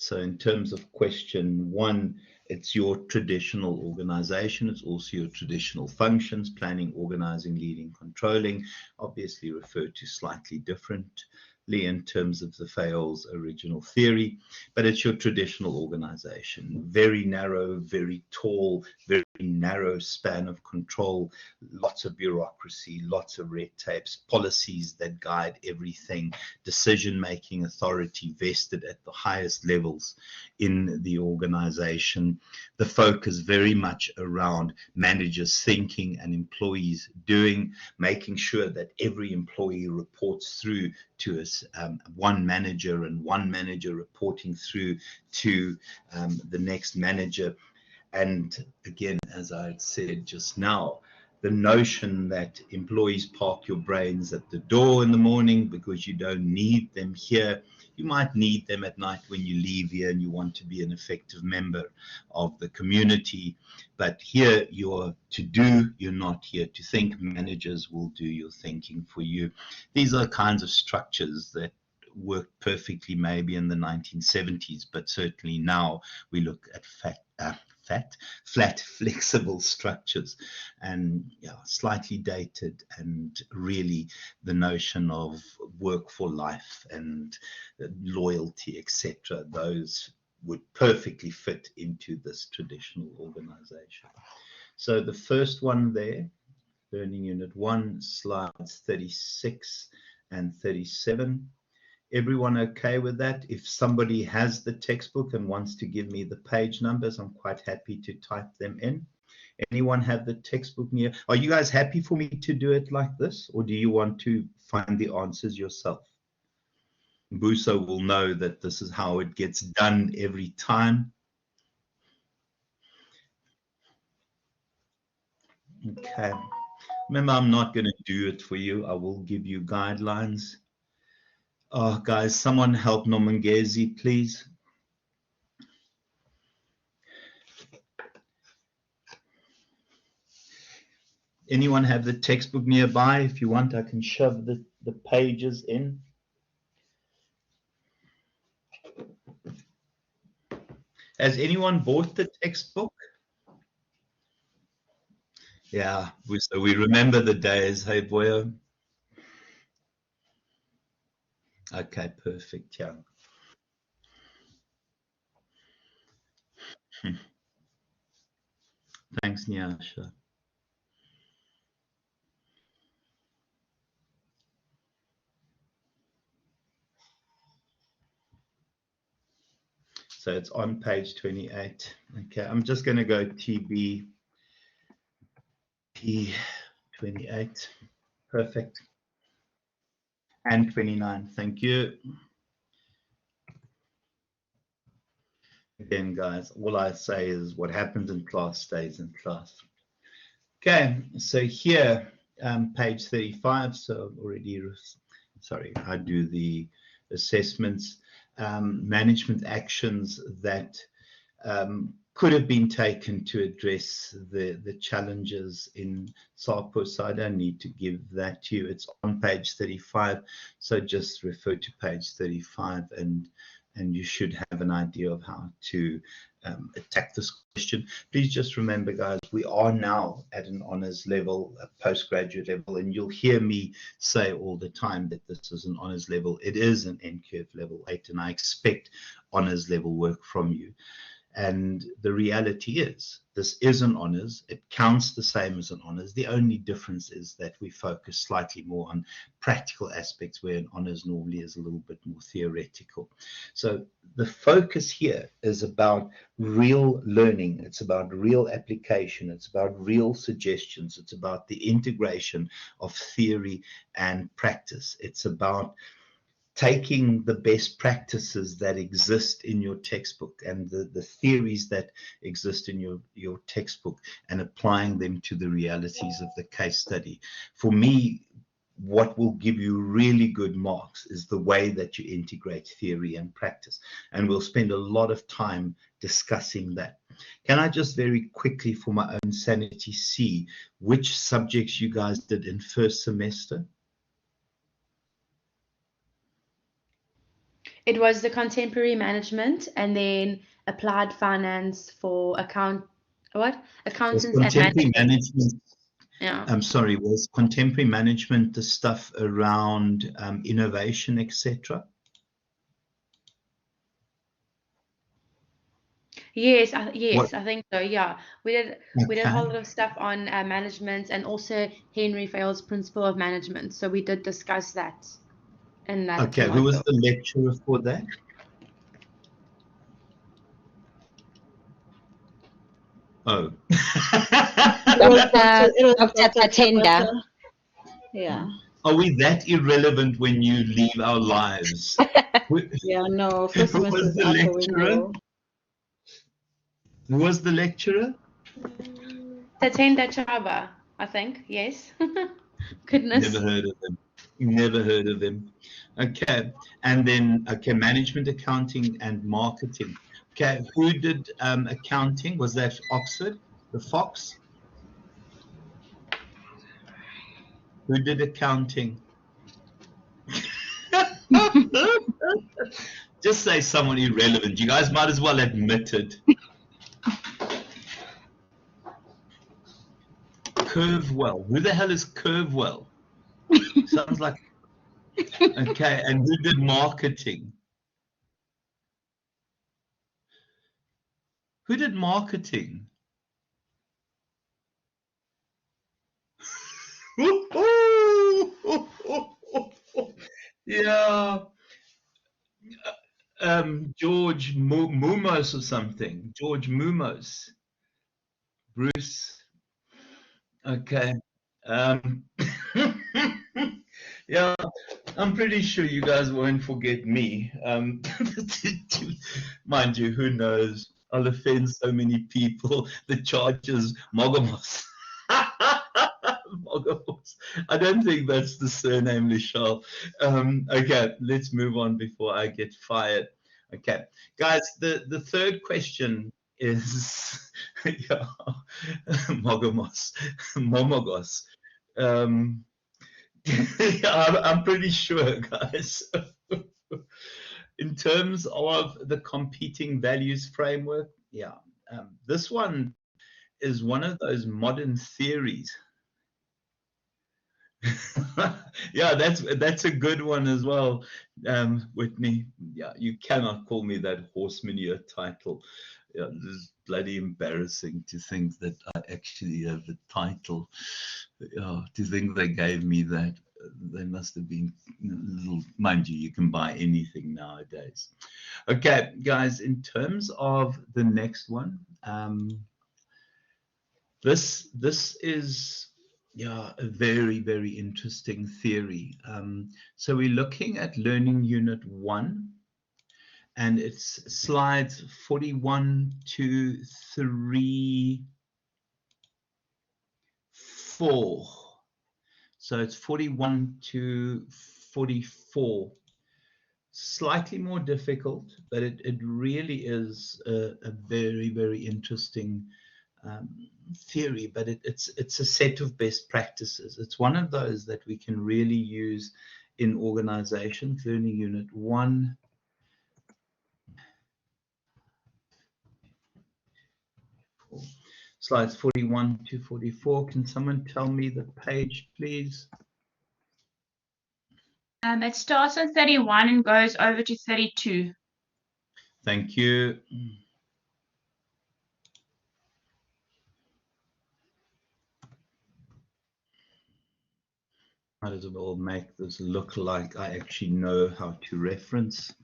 So in terms of question one, it's your traditional organization. It's also your traditional functions: planning, organizing, leading, controlling, obviously referred to slightly differently in terms of the Fayol's original theory, but it's your traditional organization. Very narrow, very tall, very narrow span of control, lots of bureaucracy, lots of red tapes, policies that guide everything, decision-making authority vested at the highest levels in the organization. The focus very much around managers thinking and employees doing, making sure that every employee reports through to us, one manager, and one manager reporting through to the next manager. And again, as I said just now, the notion that employees park your brains at the door in the morning because you don't need them here. You might need them at night when you leave here and you want to be an effective member of the community. But here you're to do, you're not here to think. Managers will do your thinking for you. These are kinds of structures that worked perfectly maybe in the 1970s, but certainly now we look at flat, flexible structures, and slightly dated, and really the notion of work for life and loyalty, etc. Those would perfectly fit into this traditional organization. So the first one there, Learning Unit 1, slides 36 and 37. Everyone okay with that? If somebody has the textbook and wants to give me the page numbers, I'm quite happy to type them in. Anyone have the textbook near? Are you guys happy for me to do it like this, or do you want to find the answers yourself? Buso will know that this is how it gets done every time. Okay. Remember, I'm not going to do it for you. I will give you guidelines. Oh, guys, someone help Nomongezi, please. Anyone have the textbook nearby? If you want, I can shove the pages in. Has anyone bought the textbook? Yeah, so we remember the days, hey, boy. Okay, perfect, yeah. Thanks, Nyasha. So it's on page 28. Okay, I'm just going to go TB P28. Perfect. And 29. Thank you. Again, guys, all I say is what happens in class stays in class. Okay, so here, page 35. So already, sorry, I do the assessments, management actions that could have been taken to address the challenges in SAPO. So I don't need to give that to you. It's on page 35. So just refer to page 35 and you should have an idea of how to attack this question. Please just remember, guys, we are now at an honors level, a postgraduate level, and you'll hear me say all the time that this is an honors level. It is an NQF level 8, and I expect honors level work from you. And the reality is, this is an honors. It counts the same as an honors. The only difference is that we focus slightly more on practical aspects, where an honors normally is a little bit more theoretical. So the focus here is about real learning. It's about real application. It's about real suggestions. It's about the integration of theory and practice. It's about taking the best practices that exist in your textbook and the theories that exist in your textbook and applying them to the realities of the case study. For me, what will give you really good marks is the way that you integrate theory and practice. And we'll spend a lot of time discussing that. Can I just very quickly, for my own sanity, see which subjects you guys did in first semester? It was the contemporary management and then applied finance for Was accountants and contemporary management. management, Yeah. I'm sorry, was contemporary management the stuff around innovation, etc.? Yes, What? I think so. Yeah, we did a Okay. whole lot of stuff on management and also Henry Fayol's principle of management. So we did discuss that in that Okay. Who was module. the lecturer for that? Oh. It was Dr. Dr. Tatenda. Yeah. Are we that irrelevant when you leave our lives? Yeah, no, first Who semester was is the out the lecturer? window. Who was the lecturer? Tatenda Chaba, I think. Yes. Goodness. Never heard of him. Never heard of him. Okay. And then, okay, management, accounting, and marketing. Okay. Who did accounting? Was that Oxford? The Fox? Who did accounting? Just say someone irrelevant. You guys might as well admit it. Curvewell. Who the hell is Curvewell? Sounds like. Okay. And who did marketing? Who did marketing? Yeah. George Mumos or something. George Mumos. Bruce. Okay. Um, yeah, I'm pretty sure you guys won't forget me. Mind you, who knows? I'll offend so many people. The charges, Mogamos. Mogamos. I don't think that's the surname, Lishal. Okay, let's move on before I get fired. Okay, guys, the third question is yeah, Mogamos, Momogos. Yeah, I'm pretty sure, guys. In terms of the competing values framework, yeah, this one is one of those modern theories. Yeah, that's a good one as well, Whitney. Yeah, you cannot call me that horse manure title. Yeah, this is bloody embarrassing to think that I actually have a title. Yeah, to think they gave me that. They must have been little, mind you, you can buy anything nowadays. Okay, guys, in terms of the next one, this is yeah a very interesting theory. So we're looking at learning unit 1, and it's slides 41 to 34. So it's 41 to 44. Slightly more difficult, but it really is a very interesting theory, but it's a set of best practices. It's one of those that we can really use in organizations. Learning unit 1. Slides 41 to 44. Can someone tell me the page, please? It starts on 31 and goes over to 32. Thank you. Might as well make this look like I actually know how to reference.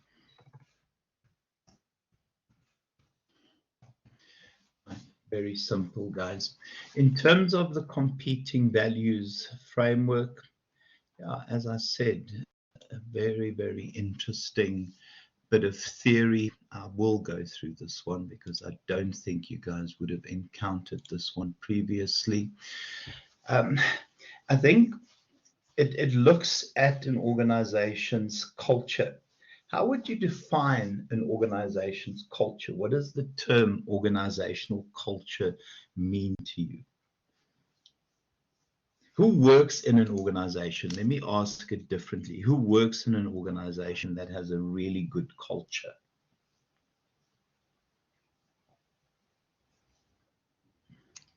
Very simple, guys. In terms of the competing values framework, as I said, a very interesting bit of theory. I will go through this one because I don't think you guys would have encountered this one previously. I think it looks at an organization's culture. How would you define an organization's culture? What does the term organizational culture mean to you? Who works in an organization? Let me ask it differently. Who works in an organization that has a really good culture?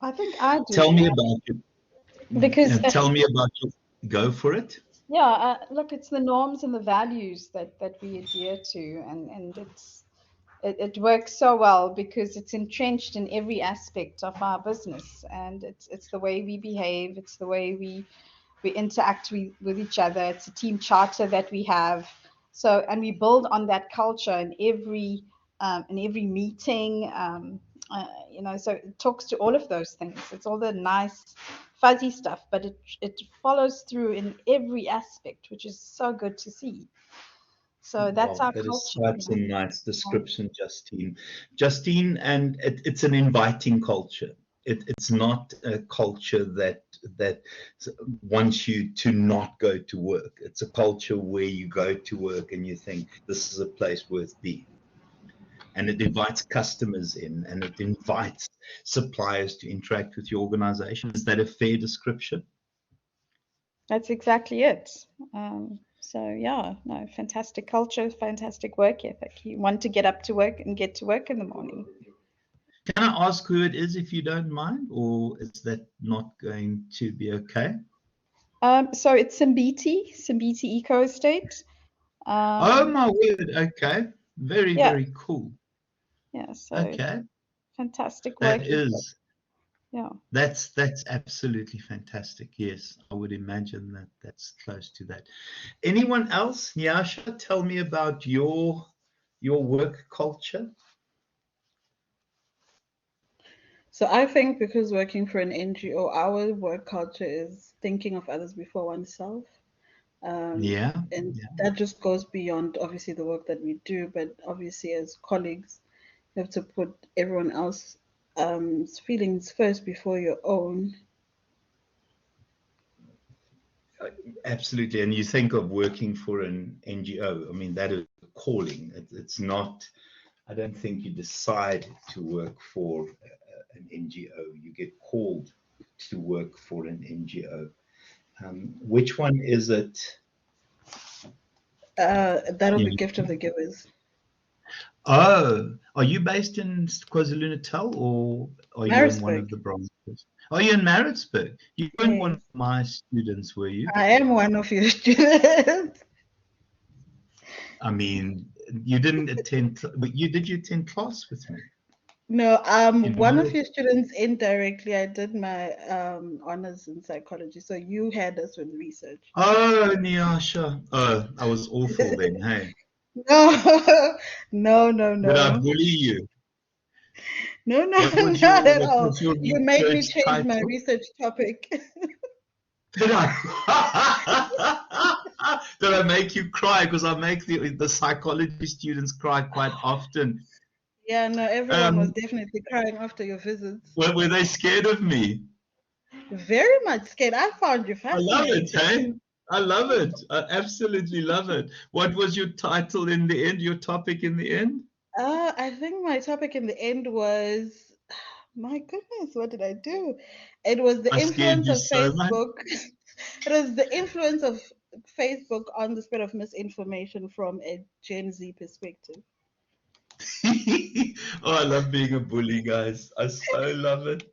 I think I do. Tell me about it. Because Tell me about it. Go for it. yeah, look, it's the norms and the values that we adhere to, and it works so well because it's entrenched in every aspect of our business, and it's the way we behave, it's the way we interact with each other. It's a team charter that we have. So, and we build on that culture in every meeting. So it talks to all of those things. It's all the nice, fuzzy stuff, but it follows through in every aspect, which is so good to see. So that's our That is culture. such a nice description, Justine. Justine, and it's an inviting culture. It's not a culture that wants you to not go to work. It's a culture where you go to work and you think this is a place worth being. And it invites customers in, and it invites suppliers to interact with your organization. Is that a fair description? That's exactly it. So yeah, no, fantastic culture, fantastic work ethic. You want to get up to work and get to work in the morning. Can I ask who it is if you don't mind, or is that not going to be okay? So it's Simbiti Eco Estate. Oh my word! Okay, very cool. Yeah. So Okay, fantastic work. that is. Yeah. That's absolutely fantastic. Yes, I would imagine that that's close to that. Anyone else? Nyasha, tell me about your work culture. So I think because working for an NGO, our work culture is thinking of others before oneself. Yeah. And that just goes beyond obviously the work that we do, but obviously as colleagues, you have to put everyone else's feelings first before your own. Absolutely. And you think of working for an NGO, I mean, that is a calling. It's not, I don't think you decide to work for an NGO. You get called to work for an NGO. Which one is it? That'll be Gift of the Givers. Oh, are you based in KwaZulu-Natal, or are you in one of the branches? Are you in Maritzburg? You weren't one of my students, were you? I am one of your students. I mean, you didn't attend, but did you attend class with me? No, one of your students indirectly. I did my honors in psychology, so you had us with research. Oh, Nyasha. Oh, I was awful then, hey? No. Did I bully you? No, not at all. You made me change title? my research topic. Did I? Did I make you cry? Because I make the psychology students cry quite often. Yeah, no, everyone was definitely crying after your visits. Were they scared of me? Very much scared. I found you fascinating. I love it, hey? I love it. I absolutely love it. What was your title in the end, your topic in the end? I think my topic in the end was, my goodness, what did I do? It was the influence of Facebook. It was the influence of Facebook on the spread of misinformation from a Gen Z perspective. Oh, I love being a bully, guys. I so love it.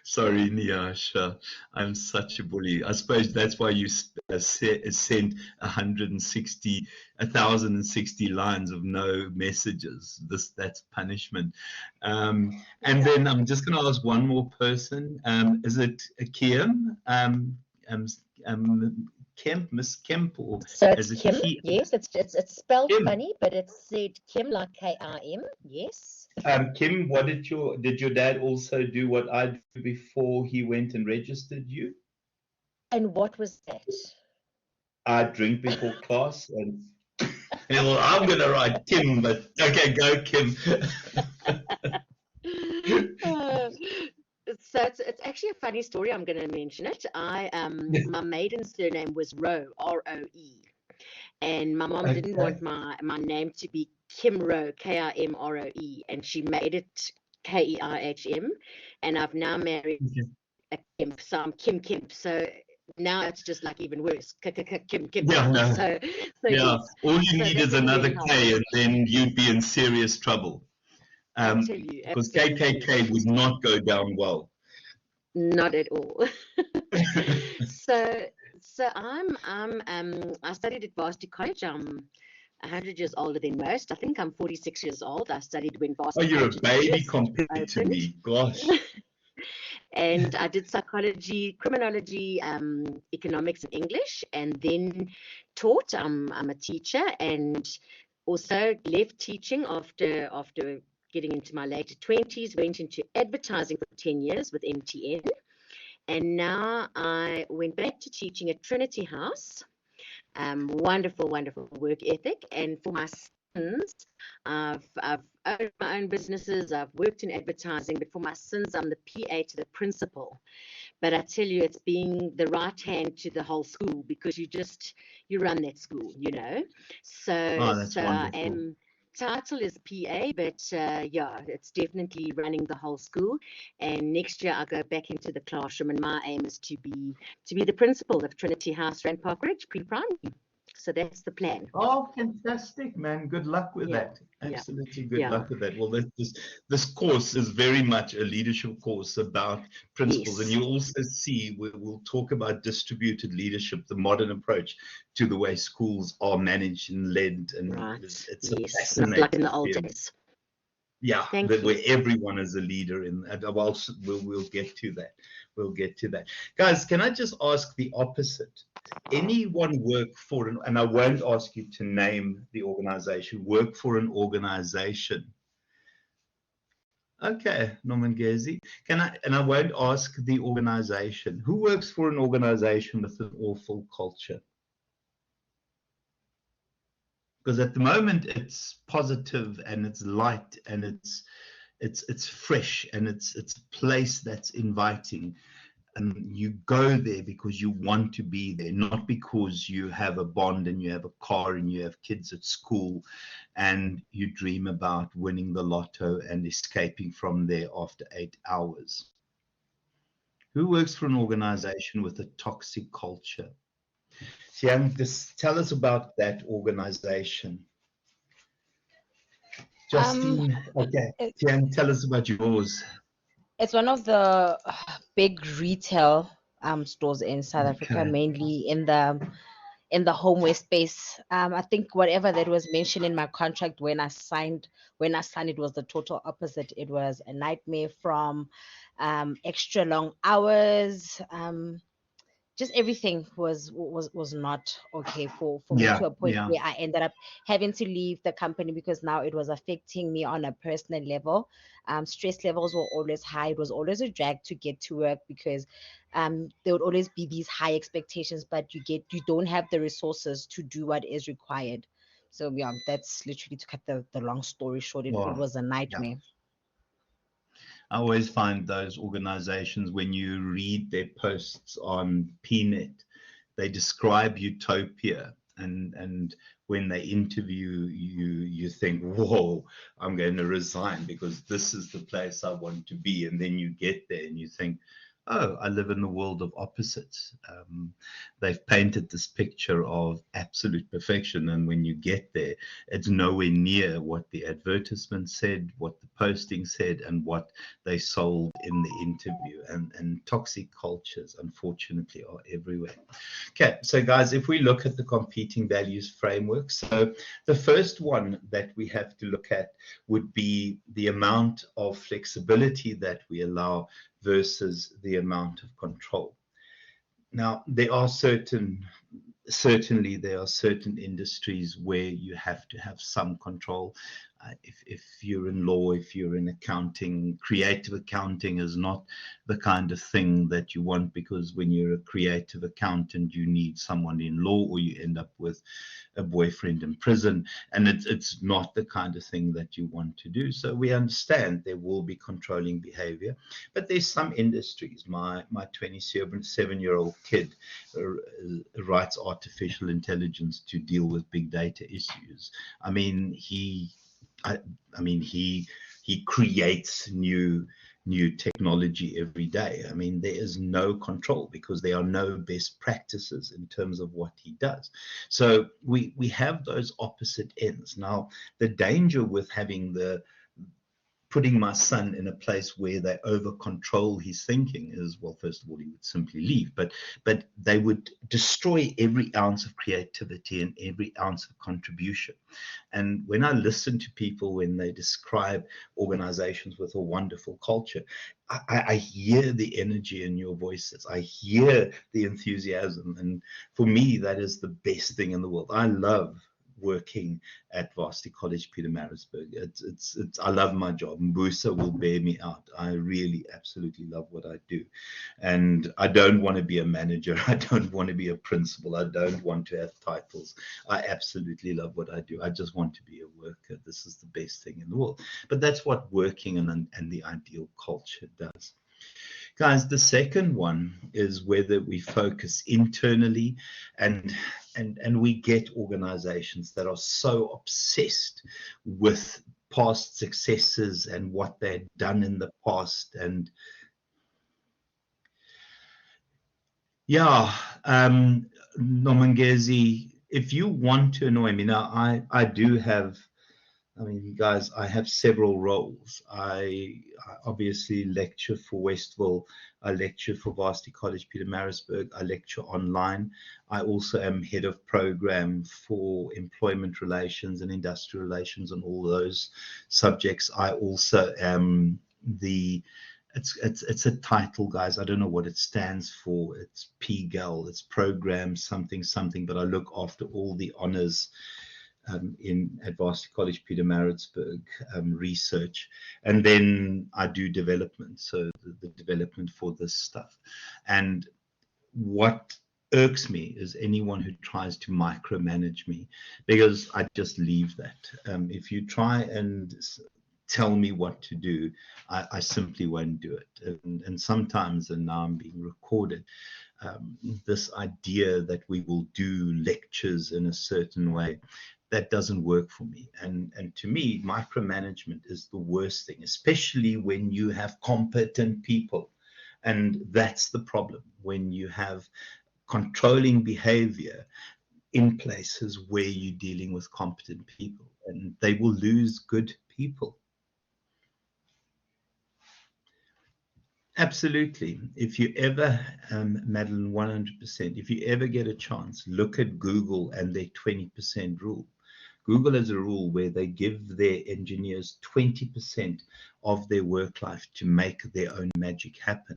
Sorry, Nyasha. I'm such a bully. I suppose that's why you sent 1,060 lines of no messages. That's punishment. And then I'm just going to ask one more person. Is it Kim? Kemp, Miss Kemp, or so it's Kim? Yes, it's spelled Kim. Funny, but it's said Kim like K-I-M. Yes. Kim, what did your dad also do what I did before he went and registered you? And what was that? I drink before class, and well, I'm gonna write Kim, but okay, go Kim. So it's actually a funny story. I'm going to mention it. My maiden surname was Roe, R-O-E, and my mom didn't want my name to be Kim Roe, K-I-M-R-O-E, and she made it K-E-I-H-M, and I've now married a Kemp, so I'm Kim Kemp. So now it's just like even worse. Kim Kemp. Yeah, no. So yeah. yes. All you need is another K, and then you'd be in serious trouble. I tell you, because absolutely. KKK would not go down well. Not at all. So I studied at Varsity College. I'm 100 years older than most. I think I'm 46 years old. I studied when Varsity College. Oh, you're a baby compared to me. Gosh. And I did psychology, criminology, economics, and English, and then taught. I'm a teacher, and also left teaching after getting into my later 20s. Went into advertising for 10 years with MTN, and now I went back to teaching at Trinity House. Wonderful work ethic, and for my sons, I've owned my own businesses. I've worked in advertising, but for my sons, I'm the PA to the principal. But I tell you, it's being the right hand to the whole school, because you run that school, So that's so wonderful. I am. Title is PA, but yeah, it's definitely running the whole school. And next year I go back into the classroom, and my aim is to be the principal of Trinity House, Rand Park Ridge, pre-primary. So that's the plan. Oh, fantastic, man. Good luck with that. Absolutely good luck with that. Well, this course is very much a leadership course about principles. And you'll also see, we'll talk about distributed leadership, the modern approach to the way schools are managed and led. And it's a fascinating, not like in the old days. Yeah, where everyone is a leader in that. We'll get to that. We'll get to that. Guys, can I just ask the opposite? Anyone work for and I won't ask you to name the organization, work for an organization. Okay, Norman Gezi. I won't ask the organization. Who works for an organization with an awful culture? Because at the moment it's positive and it's light and it's fresh and it's a place that's inviting. And you go there because you want to be there, not because you have a bond and you have a car and you have kids at school and you dream about winning the lotto and escaping from there after 8 hours. Who works for an organization with a toxic culture? Tian, just tell us about that organization. Justine, okay. Tian, tell us about yours. It's one of the big retail stores in South Africa, mainly in the homeware space. I think whatever that was mentioned in my contract when I signed, it was the total opposite. It was a nightmare, from extra long hours. Just everything was not okay for me, to a point where I ended up having to leave the company, because now it was affecting me on a personal level. Stress levels were always high. It was always a drag to get to work, because there would always be these high expectations, but you don't have the resources to do what is required. So yeah, that's literally, to cut the long story short. It was a nightmare. I always find those organizations, when you read their posts on PNet, they describe utopia. And when they interview you, you think, whoa, I'm going to resign because this is the place I want to be. And then you get there and you think, oh, I live in the world of opposites. They've painted this picture of absolute perfection. And when you get there, it's nowhere near what the advertisement said, what the posting said, and what they sold in the interview. And toxic cultures, unfortunately, are everywhere. Okay, so guys, if we look at the competing values framework, so the first one that we have to look at would be the amount of flexibility that we allow versus the amount of control. Now, there are certainly there are certain industries where you have to have some control. If you're in law, if you're in accounting, creative accounting is not the kind of thing that you want, because when you're a creative accountant, you need someone in law, or you end up with a boyfriend in prison, and it's not the kind of thing that you want to do. So we understand there will be controlling behavior, but there's some industries. My 27-year-old kid writes artificial intelligence to deal with big data issues. I mean, he creates new new technology every day. I mean, there is no control because there are no best practices in terms of what he does. So we have those opposite ends. Now, the danger with having putting my son in a place where they over control his thinking is, well, first of all, he would simply leave, but they would destroy every ounce of creativity and every ounce of contribution. And when I listen to people when they describe organizations with a wonderful culture, I hear the energy in your voices. I hear the enthusiasm. And for me, that is the best thing in the world. I love working at Varsity College Pietermaritzburg. I love my job. Mbusa will bear me out. I really absolutely love what I do. And I don't want to be a manager. I don't want to be a principal. I don't want to have titles. I absolutely love what I do. I just want to be a worker. This is the best thing in the world. But that's what working and the ideal culture does. Guys, the second one is whether we focus internally and we get organizations that are so obsessed with past successes and what they've done in the past. And yeah, Nomangezi, if you want to annoy me, now I do have, I mean, guys, I have several roles. I obviously lecture for Westville. I lecture for Varsity College Pietermaritzburg. I lecture online. I also am head of program for employment relations and industrial relations and all those subjects. I also am it's a title, guys. I don't know what it stands for. It's PGAL. It's program something something, but I look after all the honors at Varsity College Pietermaritzburg research, and then I do development, so the development for this stuff. And what irks me is anyone who tries to micromanage me, because I just leave that. If you try and tell me what to do, I simply won't do it. And sometimes, and now I'm being recorded, this idea that we will do lectures in a certain way, that doesn't work for me. And to me, micromanagement is the worst thing, especially when you have competent people. And that's the problem, when you have controlling behavior in places where you're dealing with competent people, and they will lose good people. Absolutely. If you ever, Madeline, 100%, if you ever get a chance, look at Google and their 20% rule. Google has a rule where they give their engineers 20% of their work life to make their own magic happen.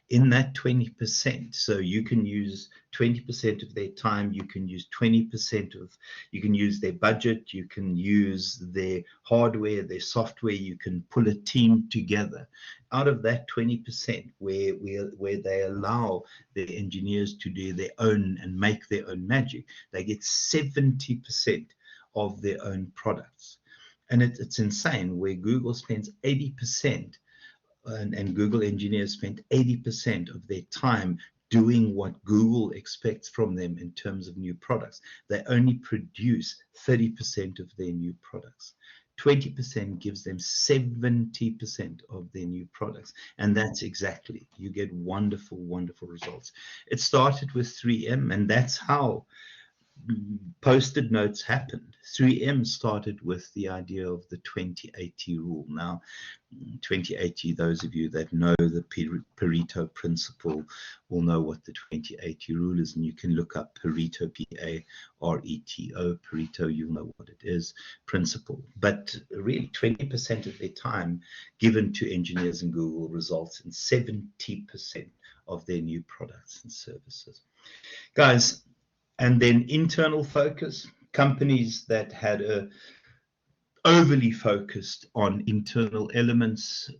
In that 20%, so you can use 20% of their time, you can use 20% of, you can use their budget, you can use their hardware, their software, you can pull a team together. Out of that 20% where they allow their engineers to do their own and make their own magic, they get 70% of their own products. And it's insane, where Google spends 80%, and Google engineers spend 80% of their time doing what Google expects from them in terms of new products. They only produce 30% of their new products. 20% gives them 70% of their new products. And that's exactly, you get wonderful, wonderful results. It started with 3M, and that's how Post-it notes happened. 3M started with the idea of the 2080 rule. Now, 2080, those of you that know the Pareto principle will know what the 2080 rule is, and you can look up Pareto, P-A-R-E-T-O, Pareto, you'll know what it is, principle. But really, 20% of their time given to engineers in Google results in 70% of their new products and services. Guys, and then internal focus, companies that had overly focused on internal elements.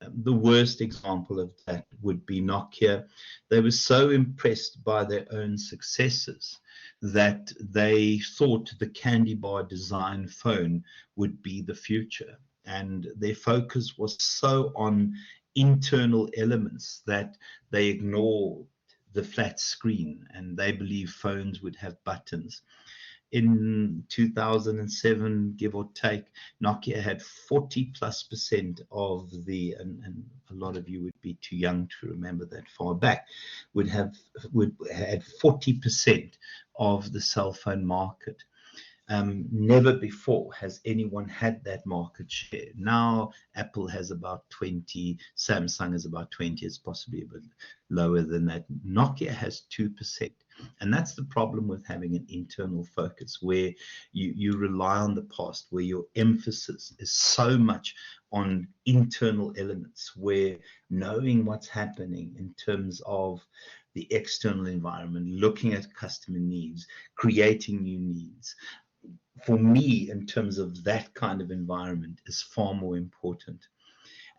The worst example of that would be Nokia. They were so impressed by their own successes that they thought the candy bar design phone would be the future. And their focus was so on internal elements that they ignored the flat screen, and they believe phones would have buttons. in 2007, give or take, Nokia had 40+% of the, and a lot of you would be too young to remember that far back, had 40% of the cell phone market. Never before has anyone had that market share. Now Apple has about 20, Samsung has about 20, it's possibly a bit lower than that. Nokia has 2%. And that's the problem with having an internal focus, where you rely on the past, where your emphasis is so much on internal elements, where knowing what's happening in terms of the external environment, looking at customer needs, creating new needs, for me, in terms of that kind of environment, is far more important.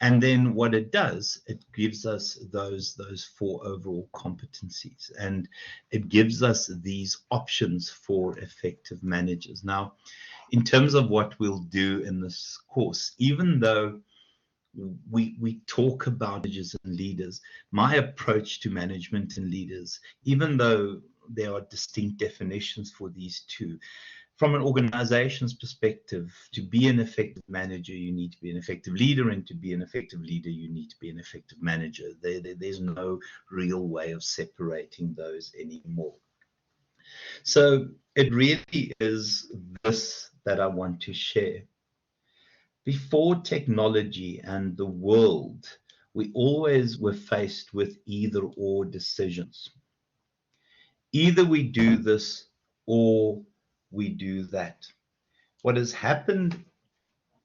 And then what it does, it gives us those 4 overall competencies, and it gives us these options for effective managers. Now, in terms of what we'll do in this course, even though we talk about managers and leaders, my approach to management and leaders, even though there are distinct definitions for these two, from an organization's perspective, to be an effective manager, you need to be an effective leader, and to be an effective leader, you need to be an effective manager. There's no real way of separating those anymore. So it really is this that I want to share. Before technology and the world, we always were faced with either-or decisions. Either we do this or we do that. What has happened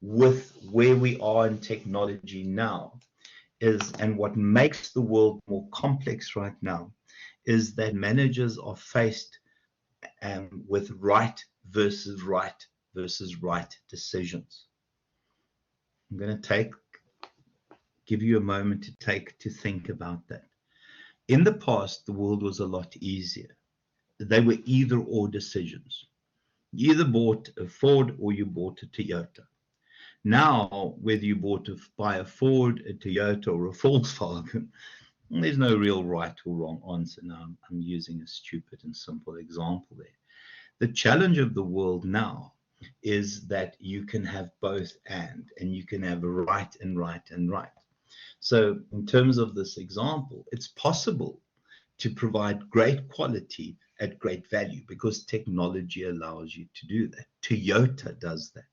with where we are in technology now is, and what makes the world more complex right now, is that managers are faced with right versus right versus right decisions. I'm going to give you a moment to think about that. In the past, the world was a lot easier. They were either or decisions. You either bought a Ford or you bought a Toyota. Now, whether you buy a Ford, a Toyota, or a Volkswagen, there's no real right or wrong answer. Now, I'm using a stupid and simple example there. The challenge of the world now is that you can have both and you can have right and right and right. So in terms of this example, it's possible to provide great quality at great value, because technology allows you to do that. Toyota does that.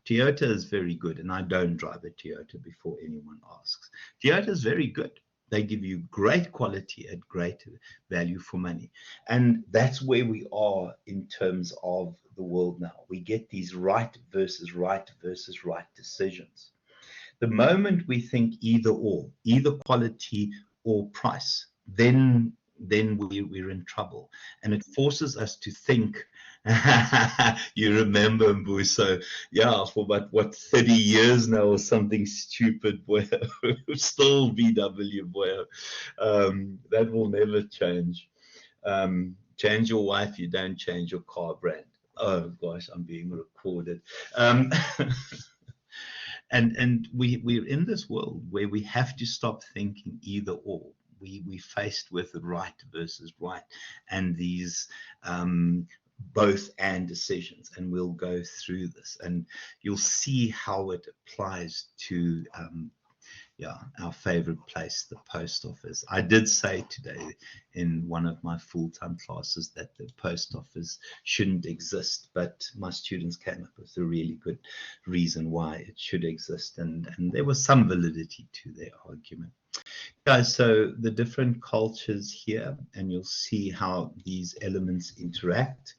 Toyota is very good, and I don't drive a Toyota before anyone asks. Toyota is very good. They give you great quality at great value for money. And that's where we are in terms of the world now. We get these right versus right versus right decisions. The moment we think either or, either quality or price, then we're in trouble. And it forces us to think. You remember, Mbuso, yeah, for about 30 years now or something stupid, boy, still VW, boy. That will never change. Change your wife, you don't change your car brand. Oh gosh, I'm being recorded. And we're in this world where we have to stop thinking either or. We're faced with right versus right, and these both and decisions, and we'll go through this, and you'll see how it applies to our favorite place, the post office. I did say today in one of my full-time classes that the post office shouldn't exist, but my students came up with a really good reason why it should exist, and there was some validity to their argument. Guys, so the different cultures here, and you'll see how these elements interact.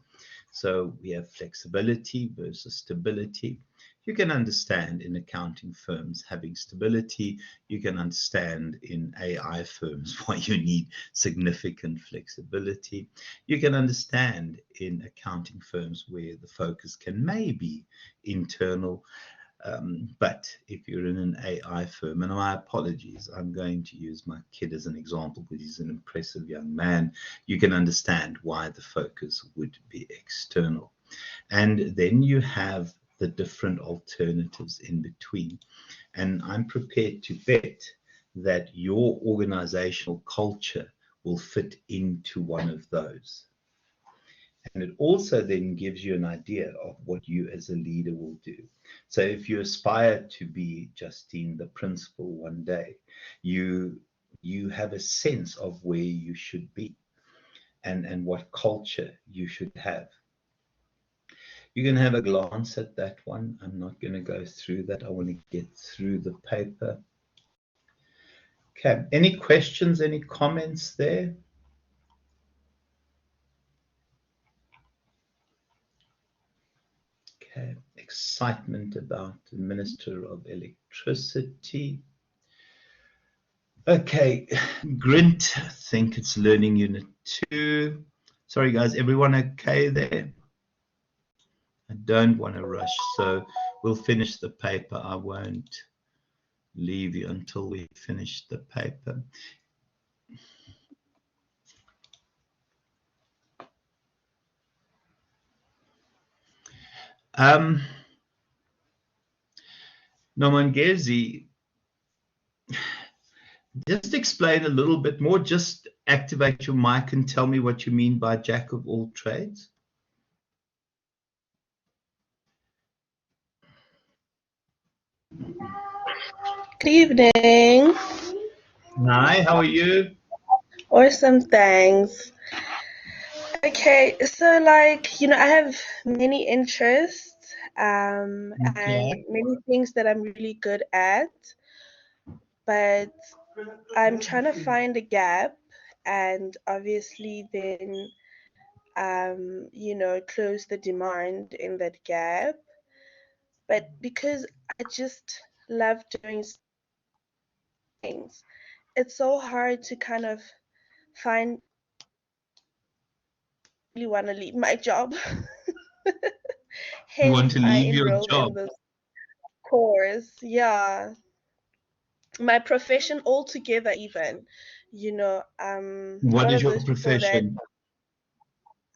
So we have flexibility versus stability. You can understand in accounting firms having stability. You can understand in AI firms why you need significant flexibility. You can understand in accounting firms where the focus can maybe internal. But if you're in an AI firm, and my apologies, I'm going to use my kid as an example because he's an impressive young man, you can understand why the focus would be external. And then you have the different alternatives in between. And I'm prepared to bet that your organizational culture will fit into one of those. And it also then gives you an idea of what you as a leader will do. So if you aspire to be, Justine, the principal one day, you have a sense of where you should be and what culture you should have. You can have a glance at that one. I'm not going to go through that. I want to get through the paper. Okay, any questions, any comments there? Okay, excitement about the Minister of Electricity. Okay, Grint, I think it's Learning Unit 2. Sorry guys, everyone okay there? I don't want to rush, so we'll finish the paper. I won't leave you until we finish the paper. Nomongezi, just explain a little bit more. Just activate your mic and tell me what you mean by jack of all trades. Good evening. Hi, how are you? Awesome, thanks. Okay, so I have many interests and many things that I'm really good at, but I'm trying to find a gap and obviously then close the demand in that gap. But because I just love doing things, it's so hard to kind of find really want to leave my job. You want Hence, to I leave your enrolled job? in this course. Yeah, my profession altogether, even, What one is of your those people that profession?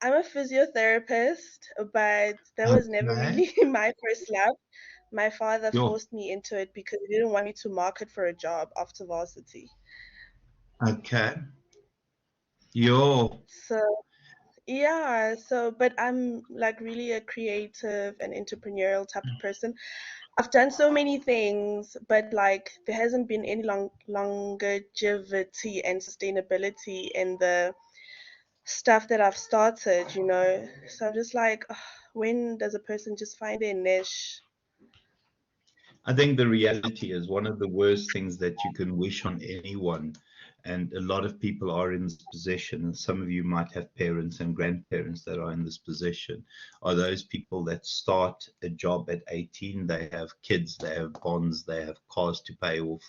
I'm a physiotherapist, but that was never Okay. really my first love. My father Yo. forced me into it because he didn't want me to market for a job after varsity. Okay. Yo. So yeah, but I'm like really a creative and entrepreneurial type of person. I've done so many things, but like there hasn't been any longevity and sustainability in the stuff that I've started, So I'm just like, ugh, when does a person just find their niche? I think the reality is one of the worst things that you can wish on anyone, and a lot of people are in this position, and some of you might have parents and grandparents that are in this position, are those people that start a job at 18, they have kids, they have bonds, they have cars to pay off,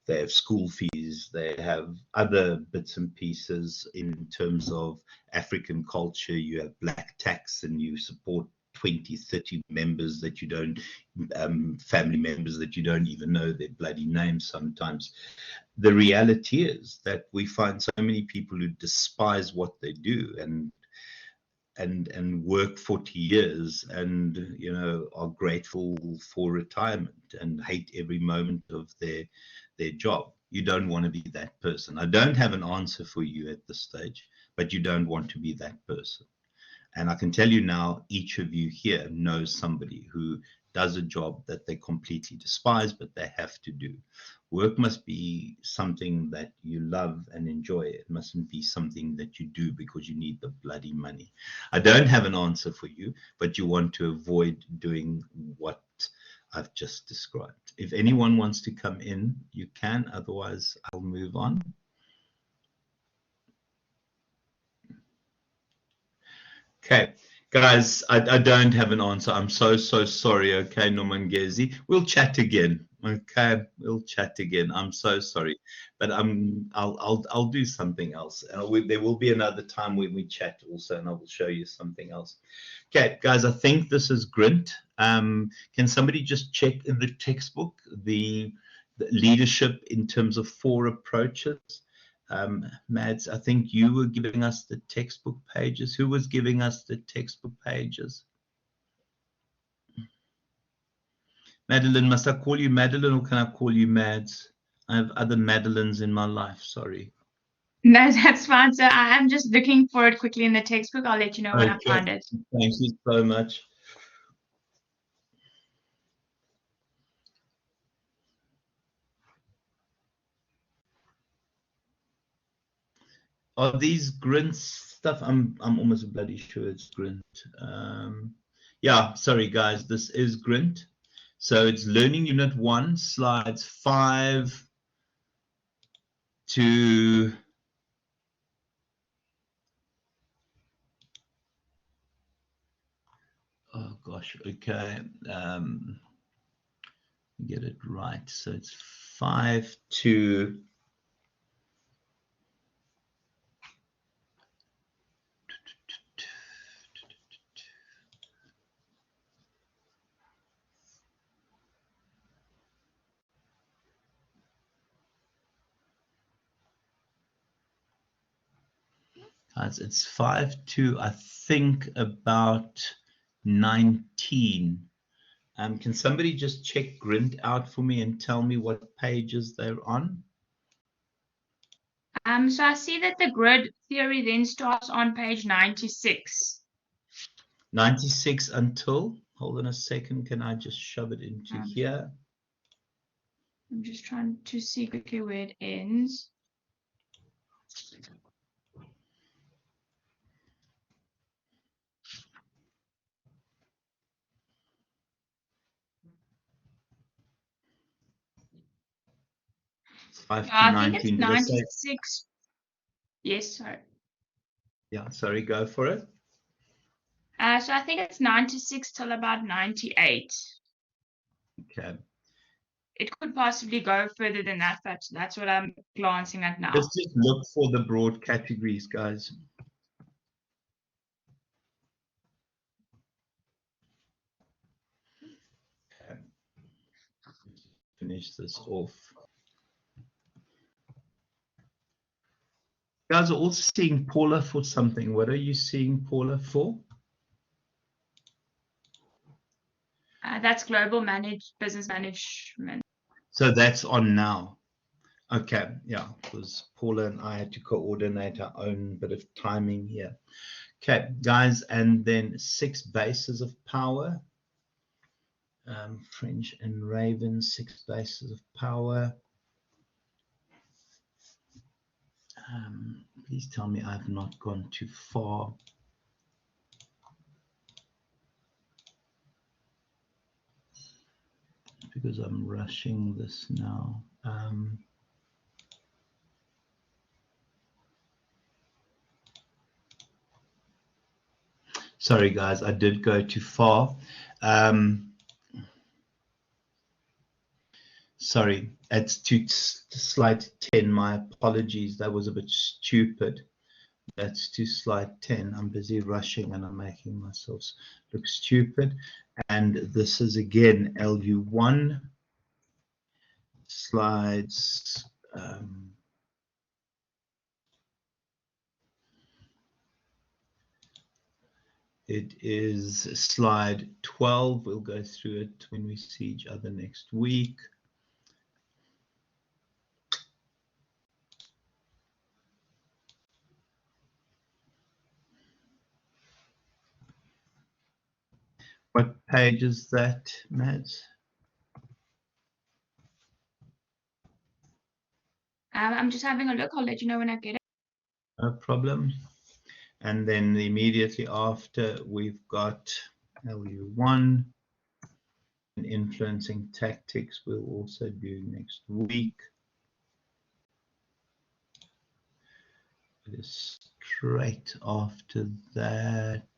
they have school fees, they have other bits and pieces in terms of African culture. You have black tax and you support 20, 30 members that you don't, family members that you don't even know their bloody names sometimes. The reality is that we find so many people who despise what they do and work 40 years and, are grateful for retirement and hate every moment of their job. You don't want to be that person. I don't have an answer for you at this stage, but you don't want to be that person. And I can tell you now, each of you here knows somebody who does a job that they completely despise, but they have to do. Work must be something that you love and enjoy. It mustn't be something that you do because you need the bloody money. I don't have an answer for you, but you want to avoid doing what I've just described. If anyone wants to come in, you can. Otherwise, I'll move on. Okay, guys, I don't have an answer. I'm so sorry. Okay, Nomongezi, we'll chat again. Okay, we'll chat again. I'm so sorry, but I'll do something else. There will be another time when we chat also, and I will show you something else. Okay, guys, I think this is Grint. Can somebody just check in the textbook the leadership in terms of 4 approaches? Mads, I think you were giving us the textbook pages. Who was giving us the textbook pages? Madeline, must I call you Madeline or can I call you Mads? I have other Madelines in my life, sorry. No, that's fine. So I'm just looking for it quickly in the textbook. I'll let you know when I Okay. find it. Thank you so much. Are these Grint stuff? I'm almost bloody sure it's Grint. Yeah, sorry guys, this is Grint. So it's Learning Unit 1, slides 5 to oh gosh, okay. Get it right. So it's 5 to it's 5 to I think about 19. Can somebody just check Grint out for me and tell me what pages they're on? So I see that the grid theory then starts on page 96. 96 until, hold on a second, can I just shove it into here? I'm just trying to see quickly where it ends. Five to I 19. think it's 96. Yes, sorry. Yeah, sorry, go for it. So I think it's 96 till about 98. Okay. It could possibly go further than that, but that's what I'm glancing at now. Just look for the broad categories, guys. Okay. Finish this off. You guys are all seeing Paula for something. What are you seeing Paula for? That's global business management. So that's on now. Okay, yeah, because Paula and I had to coordinate our own bit of timing here. Okay, guys, and then 6 bases of power. French and Raven, 6 bases of power. Please tell me I've not gone too far. Because I'm rushing this now. Sorry, guys, I did go too far. Sorry, it's to slide 10. My apologies. That was a bit stupid. That's to slide 10. I'm busy rushing and I'm making myself look stupid. And this is again LU1 slides. It is slide 12. We'll go through it when we see each other next week. What page is that, Mads? I'm just having a look. I'll let you know when I get it. No problem. And then immediately after, we've got LU1 and influencing tactics. We'll also do next week. It is straight after that.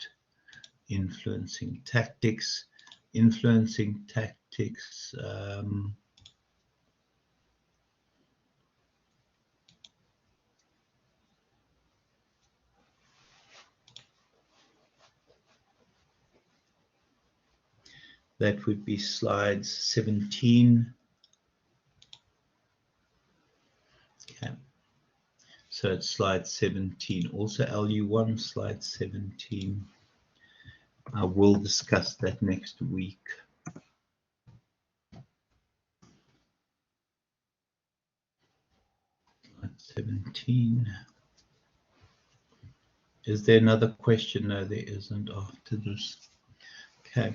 Influencing tactics. Influencing tactics. That would be slides 17. Okay. So it's slide 17. Also LU1, slide 17. I will discuss that next week. Slide 17. Is there another question? No, there isn't after this. Okay.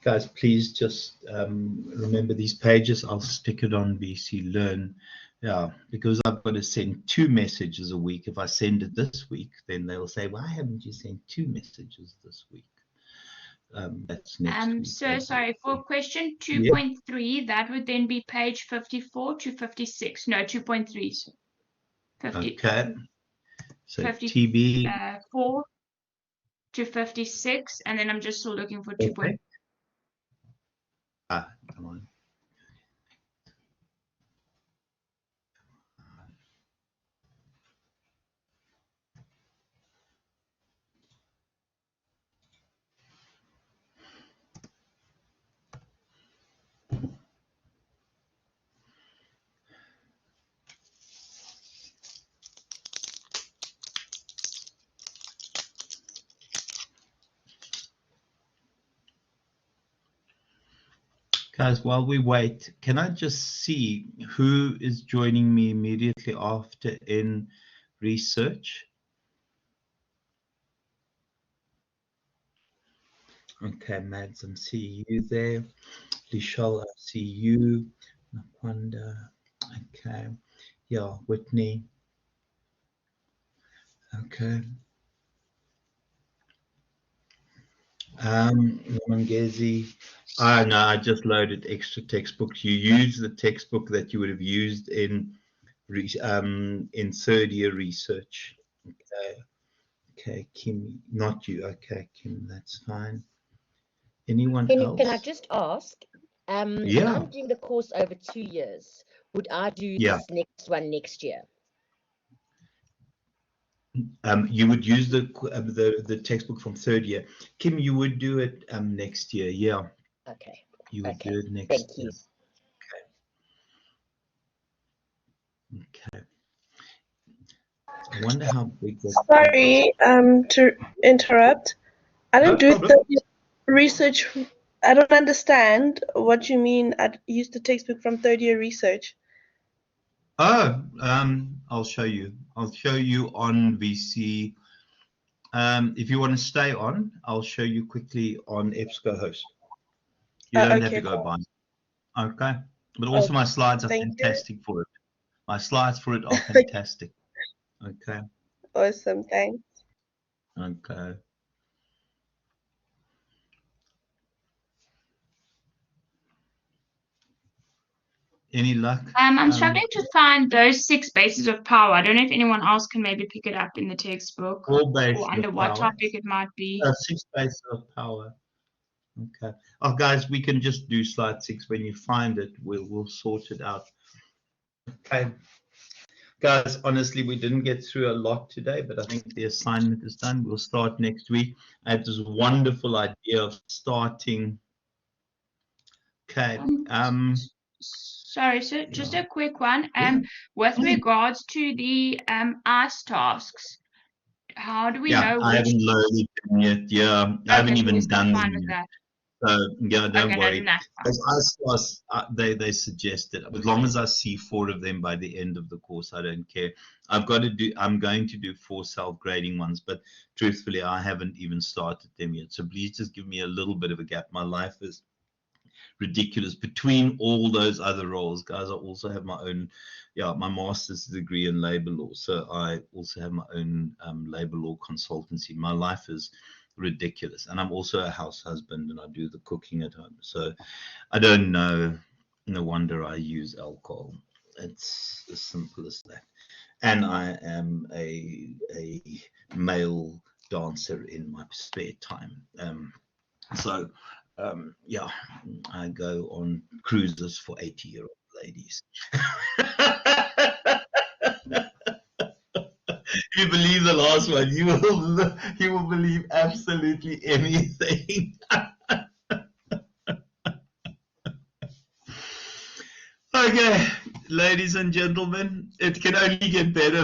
Guys, please just remember these pages. I'll stick it on BC Learn. Yeah, because I've got to send 2 messages a week. If I send it this week, then they'll say, why haven't you sent 2 messages this week? That's next week. So sorry, for question 2.3, yeah. That would then be page 54 to 56. No, 2.3. 50, okay. So 50, TB 4 to 56, and then I'm just still looking for 2. Okay. Come on. Guys, while we wait, can I just see who is joining me immediately after in research? Okay, Mads, I'm seeing you there. Lishal, I see you. Nakwanda, okay. Yeah, Whitney. Okay. Mangezi. No, I just loaded extra textbooks. You use the textbook that you would have used in 3rd year research. Okay. Okay, Kim, not you. Okay, Kim, that's fine. Anyone else? Can I just ask? Yeah. I'm doing the course over 2 years. Would I do this next one next year? You would use the textbook from 3rd year. Kim, you would do it next year. Yeah. Okay. You would do it next year. You. Okay. I wonder how big that. Sorry, to interrupt. I don't do the research. I don't understand what you mean. I use the textbook from 3rd year research. Oh, I'll show you. I'll show you on VC. If you want to stay on, I'll show you quickly on EBSCOhost. You don't have to go by. Okay. But also my slides are fantastic for it. My slides for it are fantastic. Okay. Awesome. Thanks. Okay. Any luck? I'm struggling to find those 6 bases of power. I don't know if anyone else can maybe pick it up in the textbook or under what topic it might be. 6 bases of power. Okay. Oh, guys, we can just do slide 6 when you find it. We'll sort it out. Okay. Guys, honestly, we didn't get through a lot today, but I think the assignment is done. We'll start next week. I had this wonderful idea of starting. Okay. Sorry, sir, just a quick one. With regards to the ICE tasks, how do we know? I haven't loaded them yet. Yeah, I haven't even done them yet. So yeah, don't worry. As they suggested, as long as I see 4 of them by the end of the course, I don't care. I'm going to do 4 self-grading ones, but truthfully, I haven't even started them yet. So please just give me a little bit of a gap. My life is ridiculous between all those other roles, guys. I also have my own, my master's degree in labor law, so I also have my own labor law consultancy. My life is ridiculous, and I'm also a house husband, and I do the cooking at home, so I don't know. No wonder I use alcohol. It's as simple as that. And I am a male dancer in my spare time. I go on cruises for 80-year-old ladies. If you believe the last one, you will believe absolutely anything. Okay, ladies and gentlemen, it can only get better.